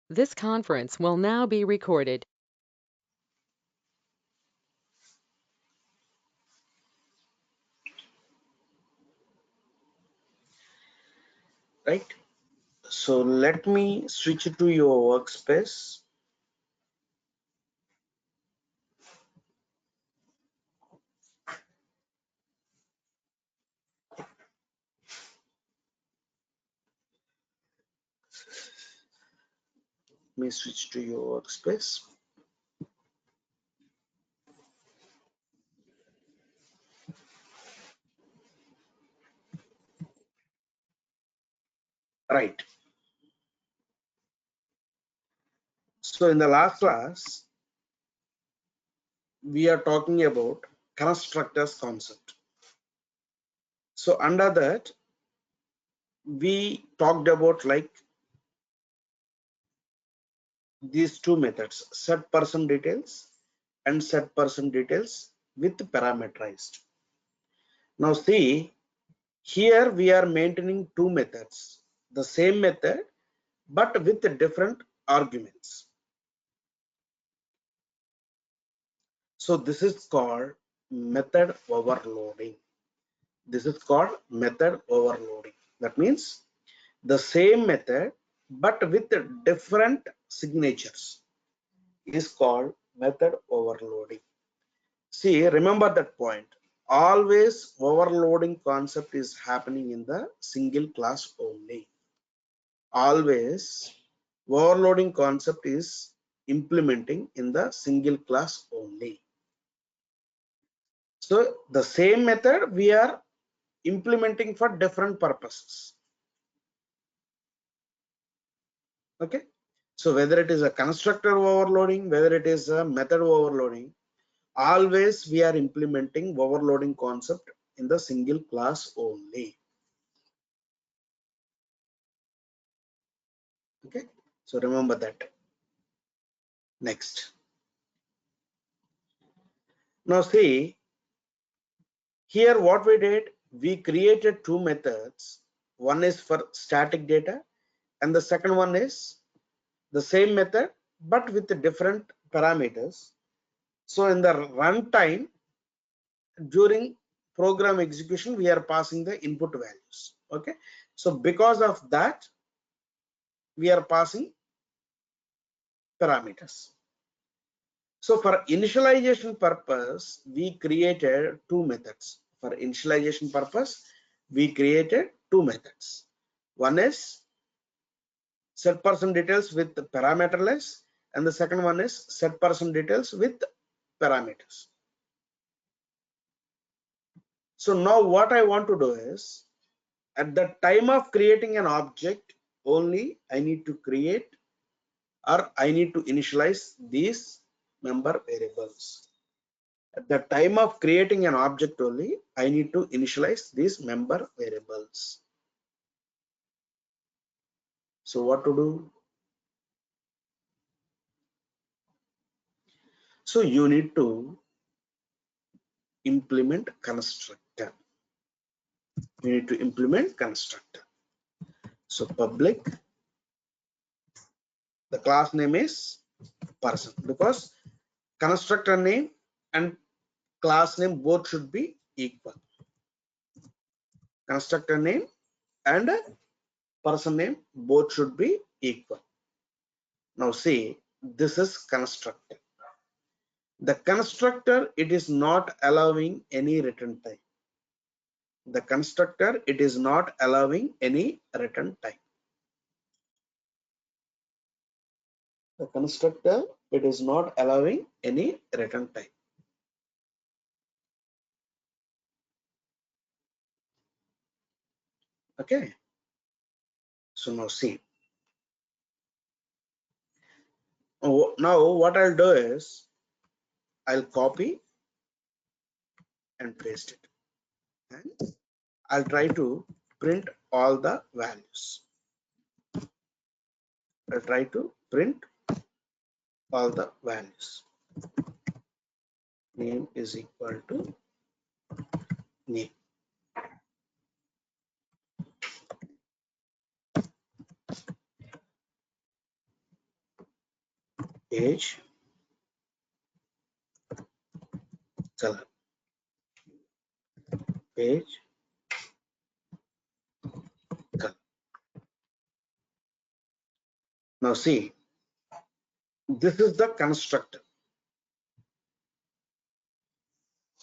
This conference will now be recorded. Right. So let me switch to your workspace. Let me switch to your workspace. Right. So in the last class, we are talking about constructors concept. So under that, we talked about like these two methods, set person details and set person details with parameterized. Now see, here we are maintaining two methods, the same method but with different arguments. So this is called method overloading. This is called method overloading. That means the same method but with different signatures is called method overloading. See, remember that point. Always overloading concept is happening in the single class only. Always overloading concept is implementing in the single class only. So the same method we are implementing for different purposes. Okay. So whether it is a constructor overloading, whether it is a method overloading, always we are implementing overloading concept in the single class only. Okay. So remember that. Next. Now see, here what we did, we created two methods. One is for static data and the second one is the same method but with different parameters. So in the runtime, during program execution, we are passing the input values. Okay. So because of that, we are passing parameters. So for initialization purpose, we created two methods. For initialization purpose, we created two methods. One is set person details with parameterless, and the second one is set person details with parameters. So now what I want to do is, at the time of creating an object, only I need to create or I need to initialize these member variables. At the time of creating an object only, I need to initialize these member variables. So what to do? So you need to implement constructor. You need to implement constructor. So public, the class name is person, because constructor name and class name both should be equal. Constructor name and person name both should be equal. Now see, this is constructor. The constructor, it is not allowing any return type. The constructor, it is not allowing any return type. The constructor, it is not allowing any return type. Okay. So now see. Now what I'll do is I'll copy and paste it. And I'll try to print all the values. I'll try to print all the values. Name is equal to name. age, color, age, color. Now see, this is the constructor.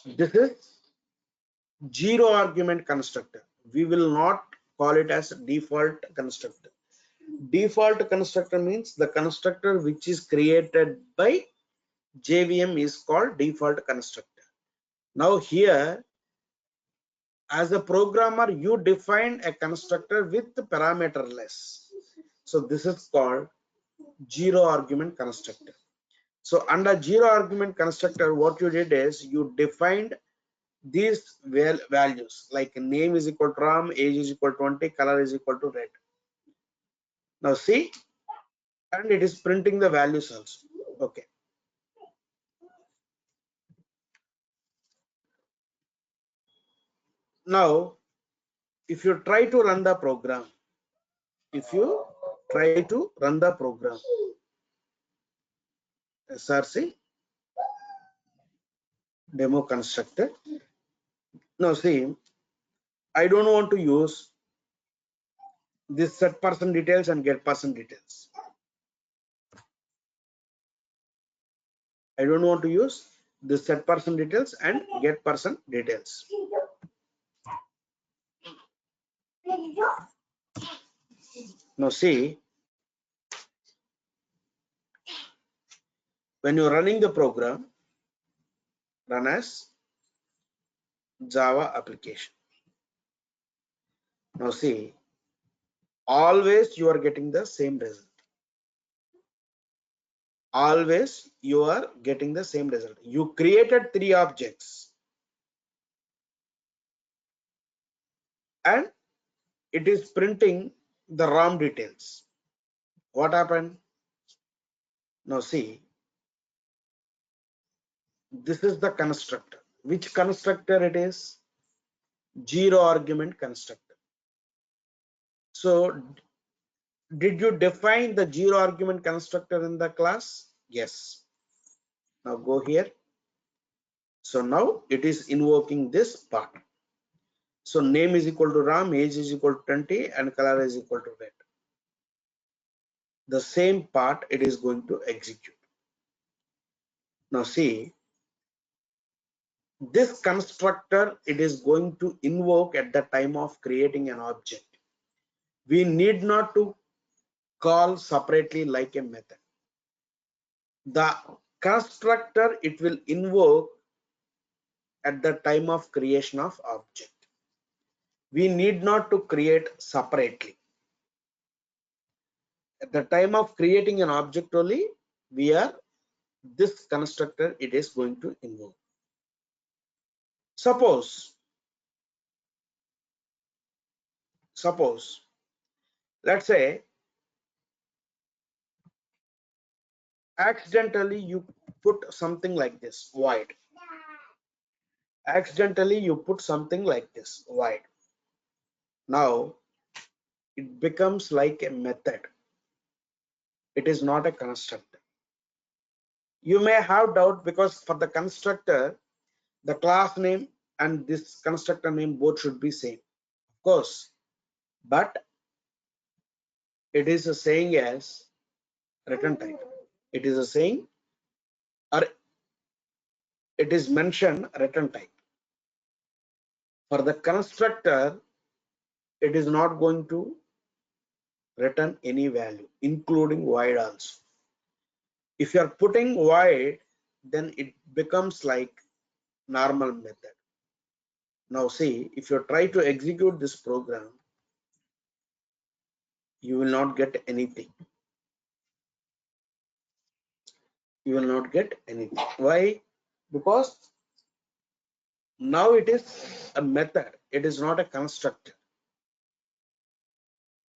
This is zero argument constructor. We will not call it as default constructor. Default constructor means the constructor which is created by JVM is called default constructor. Now here, as a programmer, you define a constructor with parameterless. So this is called zero argument constructor. So under zero argument constructor, what you did is you defined these values like name is equal to Ram, age is equal to 20, color is equal to red. Now see, and it is printing the values also. Okay. Now, if you try to run the program, src demo constructor. Now see, I don't want to use this set person details and get person details. I don't want to use this set person details and get person details. Now see, when you're running the program, run as Java application. Now see, always you are getting the same result. Always you are getting the same result. You created 3 objects and it is printing the ROM details. What happened? Now see, this is the constructor. Which constructor it is? Zero argument constructor. So did you define the zero argument constructor in the class? Yes. Now go here. So now it is invoking this part. So name is equal to Ram, age is equal to 20 and color is equal to red. The same part it is going to execute. Now see, this constructor it is going to invoke at the time of creating an object. We need not to call separately like a method. The constructor it will invoke at the time of creation of object. We need not to create separately. At the time of creating an object only, this constructor it is going to invoke. Suppose let's say accidentally you put something like this void. Accidentally you put something like this void. Now it becomes like a method. It is not a constructor. You may have doubt because for the constructor, the class name and this constructor name both should be same, of course, but it is a saying as return type. It is a saying or it is mentioned return type. For the constructor, it is not going to return any value, including void also. If you are putting void, then it becomes like normal method. Now see, if you try to execute this program, you will not get anything. You will not get anything. Why? Because now it is a method. It is not a constructor.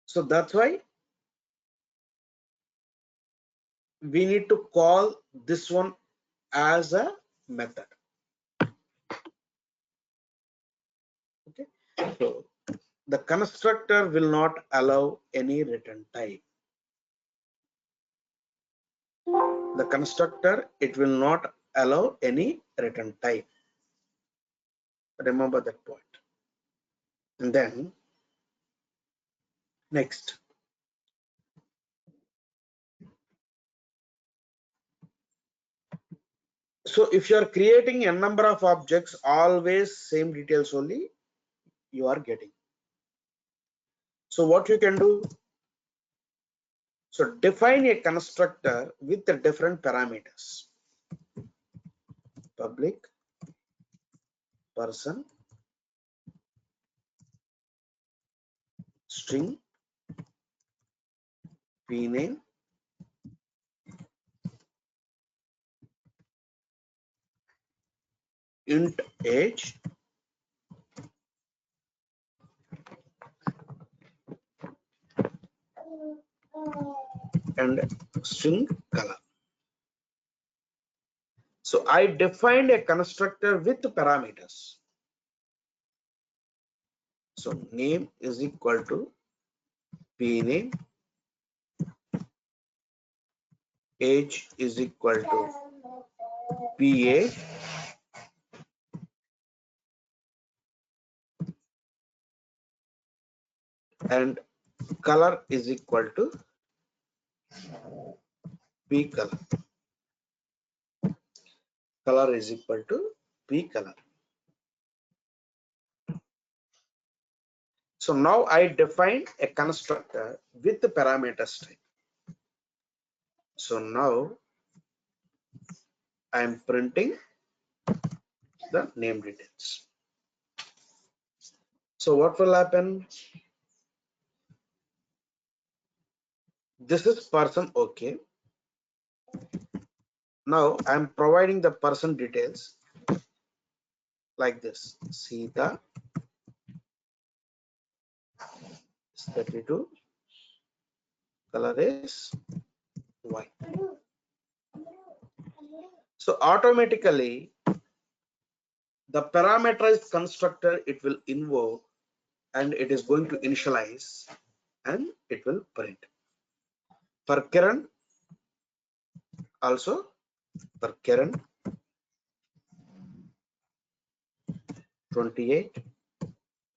So that's why we need to call this one as a method. Okay. So the constructor will not allow any return type. the constructor, it will not allow any return type. Remember that point. And then next, so if you are creating a number of objects, always same details only you are getting. So what you can do, so define a constructor with the different parameters: public, person, string, name, int age, and string color. So I defined a constructor with parameters. So name is equal to name, age is equal to age, and color is equal to color. Color is equal to color. So now I defined a constructor with the parameters type. So now I am printing the name details. So what will happen? This is person, okay. Now I am providing the person details like this: Sita is 32, color is white. So automatically the parameterized constructor, it will invoke and it is going to initialize and it will print. For Kiran also, for Kiran 28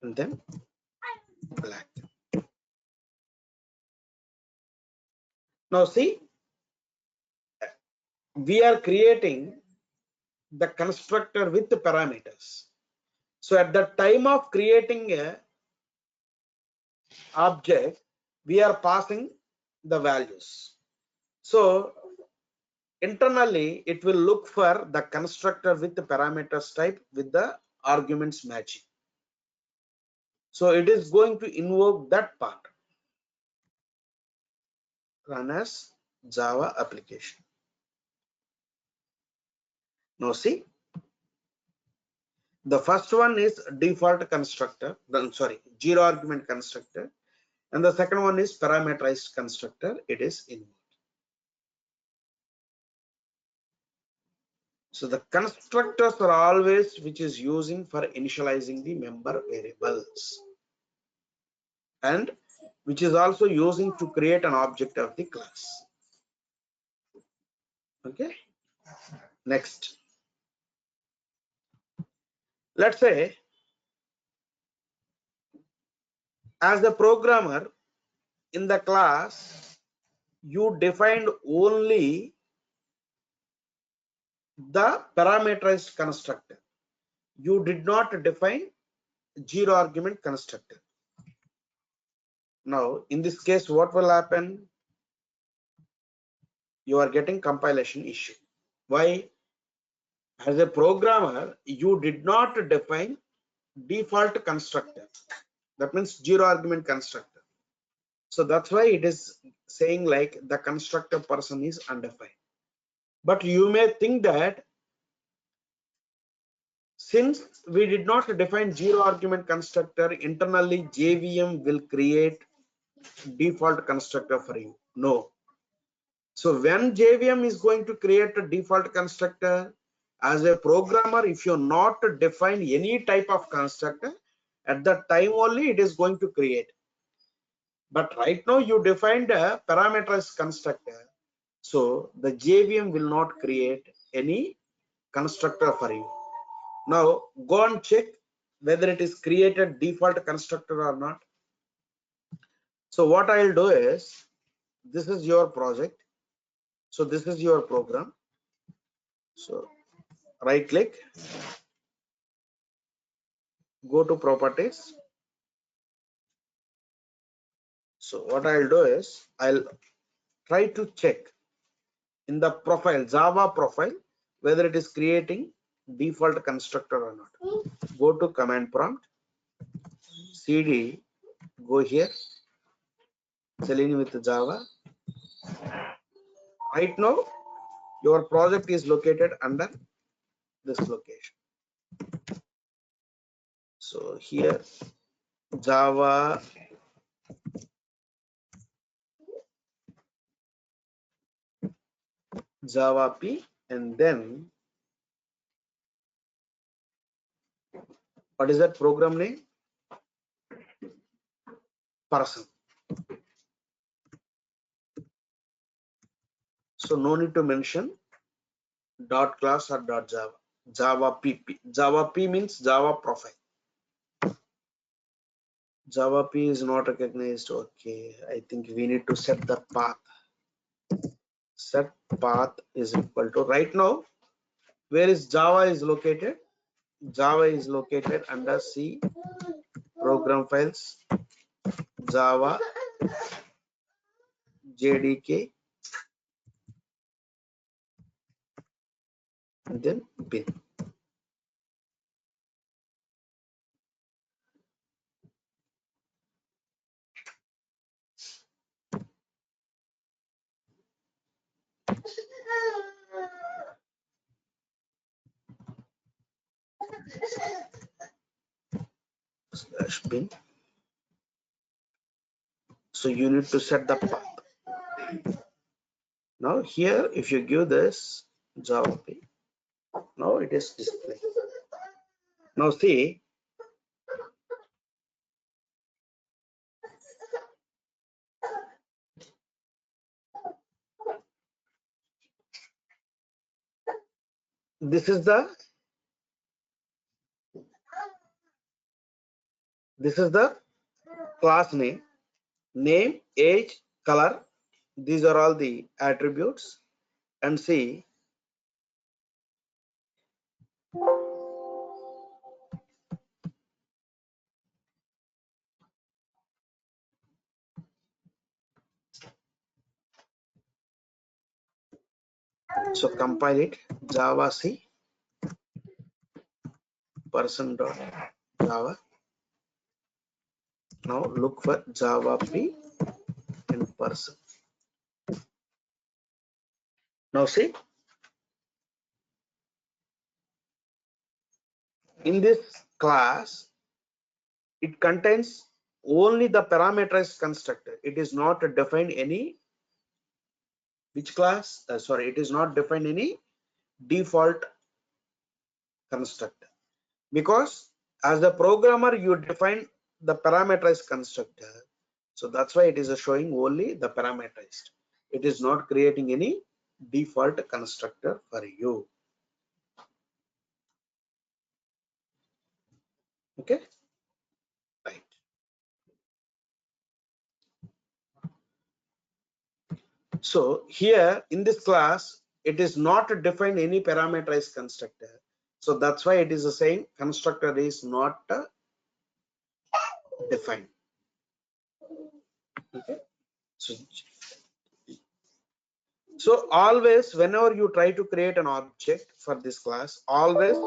and then black. Now see, we are creating the constructor with the parameters. So at the time of creating a object, we are passing the values. So internally, it will look for the constructor with the parameters type with the arguments matching. So it is going to invoke that part. Run as Java application. Now see, the first one is default constructor, zero argument constructor, and the second one is parameterized constructor. It is invoked. So the constructors are always which is using for initializing the member variables, and which is also using to create an object of the class. Okay, next, let's say as a programmer in the class you defined only the parameterized constructor, you did not define zero argument constructor. Now in this case what will happen? You are getting compilation issue. Why? As a programmer you did not define default constructor, that means zero argument constructor. So that's why it is saying like the constructor person is undefined. But you may think that since we did not define zero argument constructor, internally JVM will create default constructor for you. No. So when JVM is going to create a default constructor, as a programmer, if you not define any type of constructor, at that time only it is going to create. But right now you defined a parameterized constructor. So the JVM will not create any constructor for you. Now go and check whether it is created default constructor or not. So what I'll do is, this is your project. So this is your program. So right click, go to properties. So what I'll do is, I'll try to check in the profile, Java profile, whether it is creating default constructor or not. Go to command prompt, cd, go here, Selenium with Java. Right now, your project is located under this location. So here, Java P, and then what is that program name? Person. So no need to mention dot class or dot Java. Java P. Java P means Java profile. Java P is not recognized. Okay, I think we need to set the path. Set path is equal to, right now, where is Java is located? Java is located under C, program files, Java, JDK, and then bin. Slash bin. So you need to set the path. Now here, if you give this Java P, now it is displayed. Now see, this is the class name, age, color. These are all the attributes. And see, so compile it, Java C, person dot Java. Now look for Java P and person. Now see, in this class, it contains only the parameterized constructor. It is not defined any which class. Sorry, it is not defined any default constructor, because as a programmer you define the parameterized constructor. So that's why it is showing only the parameterized. It is not creating any default constructor for you. Okay, right. So here in this class, it is not defined any parameterized constructor. So that's why it is saying constructor is not defined. Okay. So, so always whenever you try to create an object for this class, always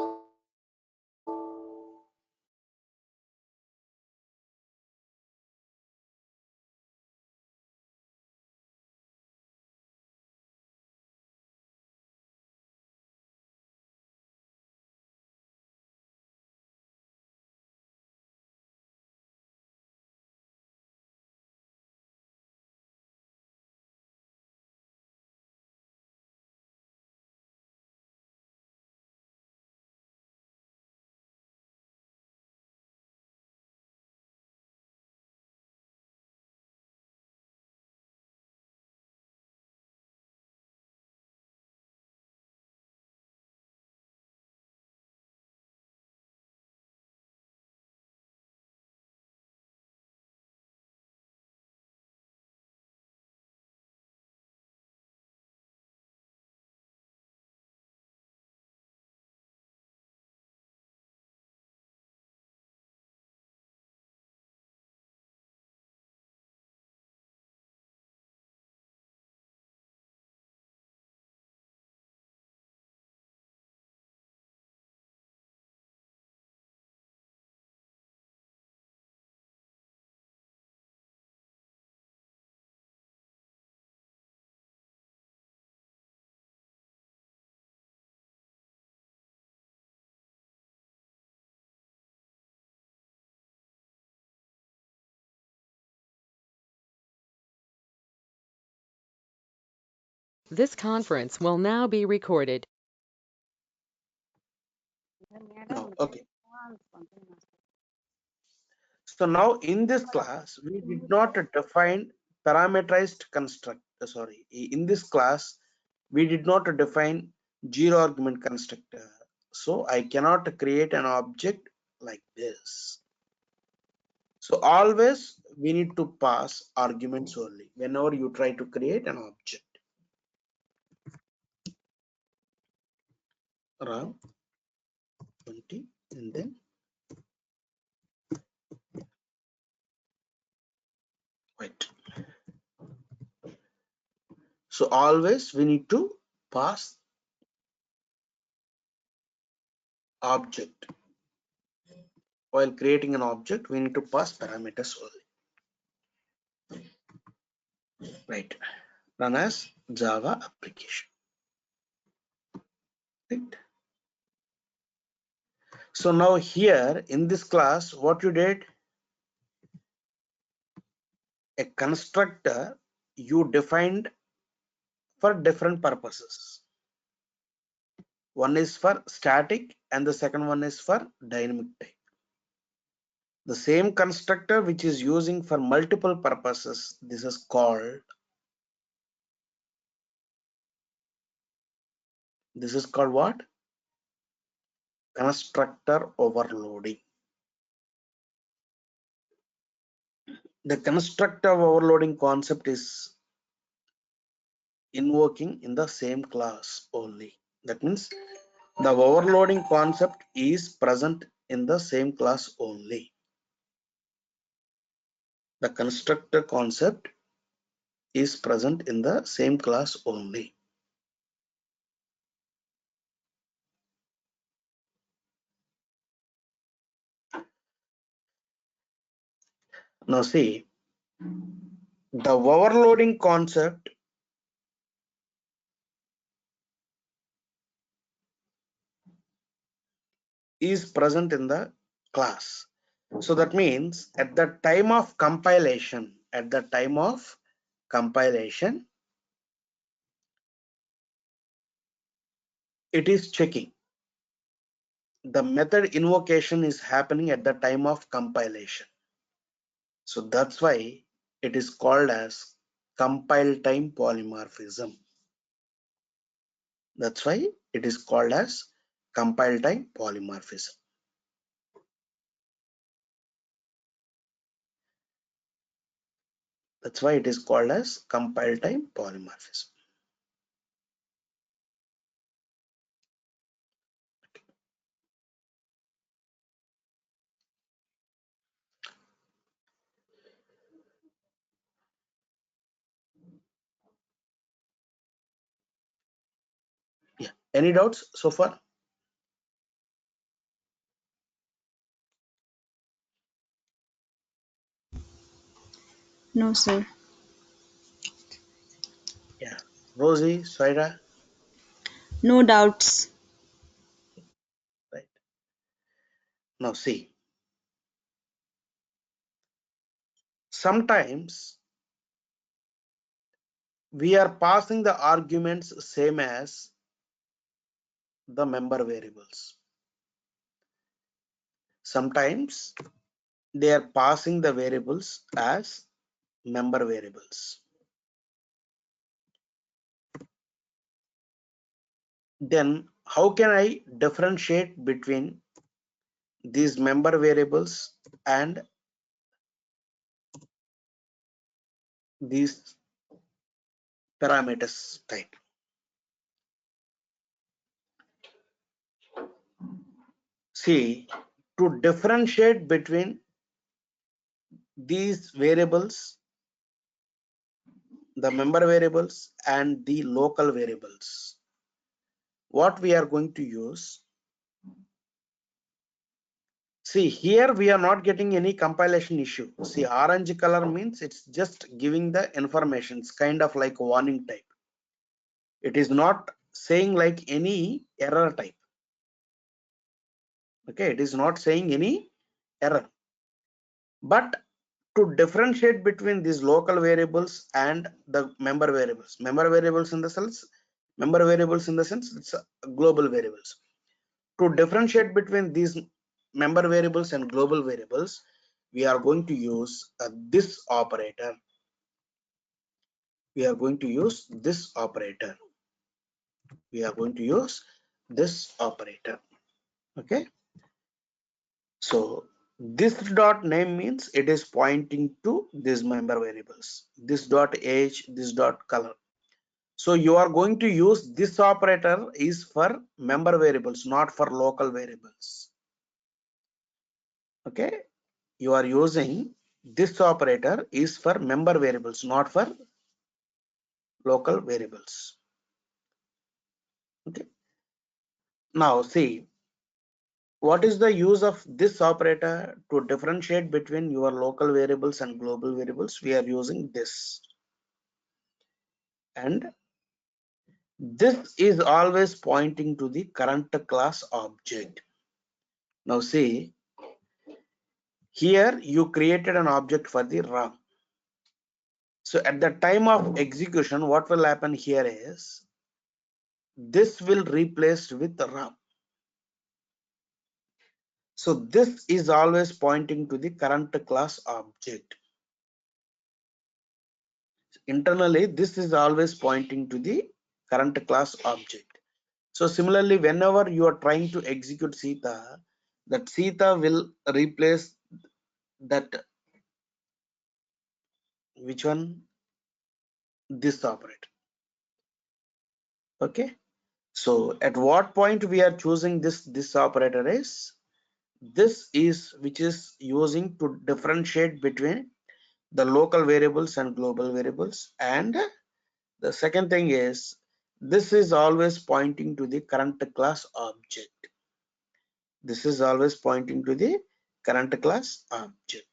This conference will now be recorded. Now, okay. So now in this class, we did not define parameterized construct. In this class, we did not define zero argument constructor. So I cannot create an object like this. So always we need to pass arguments only whenever you try to create an object. RAM 20 and then white. So always we need to pass object. While creating an object, we need to pass parameters only. Right. Run as Java application. Right. So now here in this class, what you did, a constructor you defined for different purposes. One is for static and the second one is for dynamic type. The same constructor which is using for multiple purposes, this is called what? Constructor overloading. The constructor overloading concept is invoking in the same class only. That means the overloading concept is present in the same class only. The constructor concept is present in the same class only. Now see, the overloading concept is present in the class. So that means at the time of compilation, it is checking. The method invocation is happening at the time of compilation. So that's why it is called as compile time polymorphism. That's why it is called as compile time polymorphism. That's why it is called as compile time polymorphism. Yeah. Any doubts so far? No, sir. Yeah. Rosie, Saira, No doubts. right. Now see, sometimes we are passing the arguments same as the member variables. Sometimes they are passing the variables as member variables. Then how can I differentiate between these member variables and these parameters type? See, to differentiate between these variables, the member variables and the local variables, what we are going to use, see here we are not getting any compilation issue. See, orange color means it's just giving the information. It's kind of like warning type. It is not saying like any error type. Okay, it is not saying any error, but to differentiate between these local variables and the member variables. Member variables in the sense it's global variables. To differentiate between these member variables and global variables, we are going to use this operator. We are going to use this operator. Okay. So this dot name means it is pointing to these member variables. This dot age, this dot color. So you are going to use this operator is for member variables, not for local variables. Okay. You are using this operator is for member variables, not for local variables. Okay. Now see, what is the use of this operator to differentiate between your local variables and global variables? We are using this. And this is always pointing to the current class object. Now see, here you created an object for the RAM. So at the time of execution, what will happen here is this will replaced with RAM. So this is always pointing to the current class object. Internally, this is always pointing to the current class object. So similarly, whenever you are trying to execute Sita, that Sita will replace that, which one? This operator. Okay. So at what point we are choosing this operator is, this is which is using to differentiate between the local variables and global variables. And the second thing is, this is always pointing to the current class object. This is always pointing to the current class object.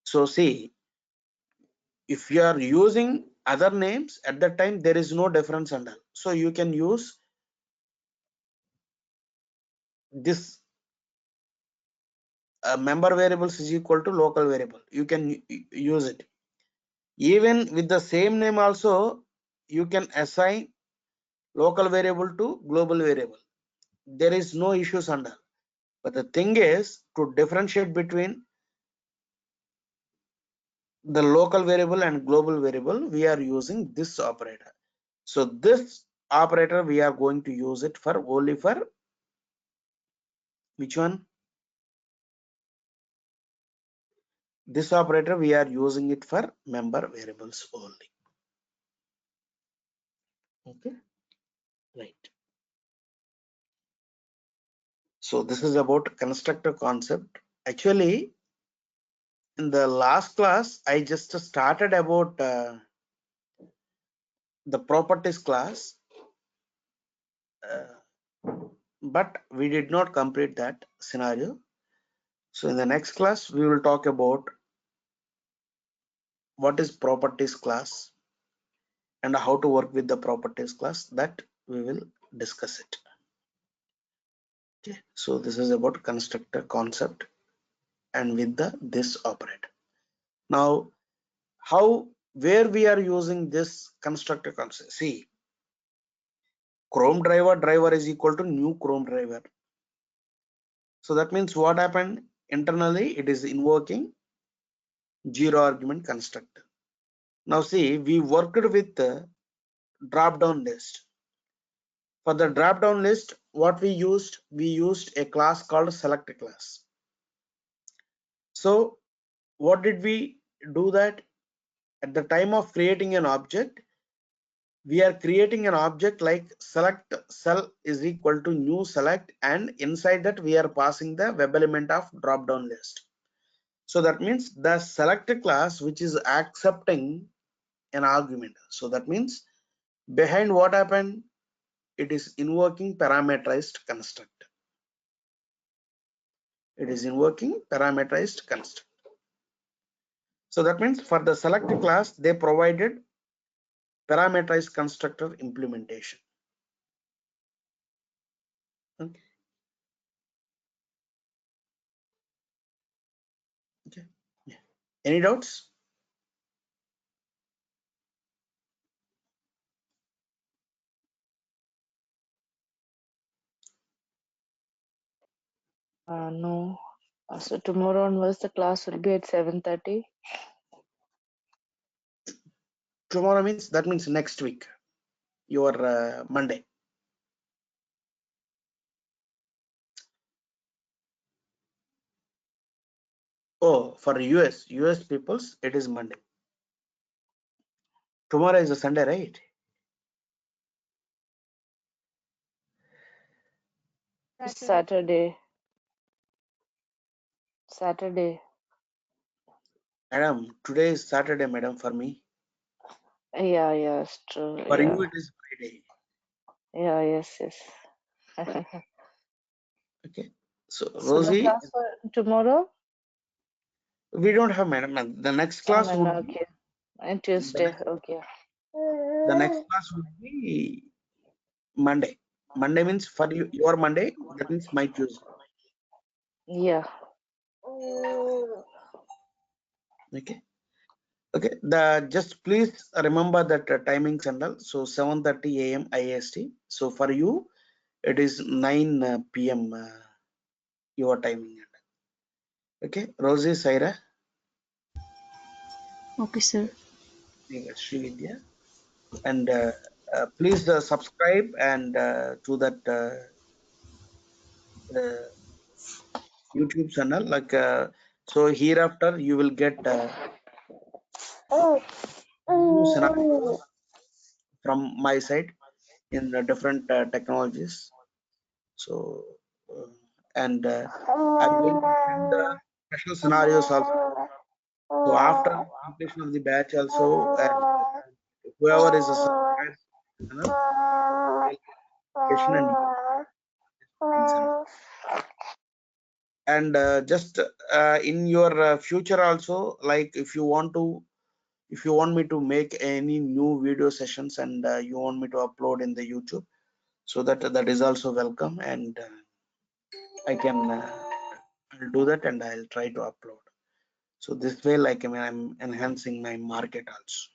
So see, if you are using other names at that time, there is no difference under. So you can use this member variables is equal to local variable. You can use it. Even with the same name also, you can assign local variable to global variable. There is no issues under. But the thing is, to differentiate between the local variable and global variable, we are using this operator. So this operator, we are going to use it for only for which one? This operator, we are using it for member variables only. Okay, right. So this is about constructor concept. Actually, in the last class, I just started about the properties class, but we did not complete that scenario. So in the next class, we will talk about what is properties class and how to work with the properties class. That we will discuss it. Okay, so this is about constructor concept and with the this operator. Now, where we are using this constructor concept? See, Chrome driver is equal to new Chrome driver. So that means what happened internally? It is invoking zero argument constructor. Now see, we worked with the drop down list. For the drop down list, what we used a class called select class. So what did we do? That at the time of creating an object, we are creating an object like select cell is equal to new select, and inside that we are passing the web element of drop down list. So that means the select class which is accepting an argument. So that means behind what happened, it is invoking parameterized construct. It is invoking parameterized construct. So that means for the select class, they provided parameterized constructor implementation. Okay. Any doubts? No. So tomorrow onwards the class will be at 7:30. Tomorrow means, that means next week, your Monday. Oh, for US peoples, it is Monday. Tomorrow is a Sunday, right? Saturday. Saturday. Madam, today is Saturday, madam, for me. Yeah, it's true. For Yeah. you, it is Friday. Yeah, yes. Okay. So, So no Rosie, class for tomorrow? we don't have, madam. The next class No, would be okay. And the Tuesday, next, okay. the next class would be Monday. Monday means for you, your Monday. That means my Tuesday. Yeah. Okay. Okay. The just please remember that timings and all. So 7:30 a.m. IST. So for you, it is 9 p.m. Your timing. Okay. Rosie, Saira, Okay, sir. Srividya, and please subscribe and to that uh, YouTube channel. Like so, hereafter you will get new scenarios from my side in different technologies. So, uh, and I'm going to send the special scenarios also. So after completion of the batch also, and whoever is a subscriber channel, they'll get notification and things and all. And just in your future also, like if you want me to make any new video sessions and you want me to upload in the YouTube, so that is also welcome, and I can I'll do that and I'll try to upload. So this way, like I mean, I'm enhancing my market also.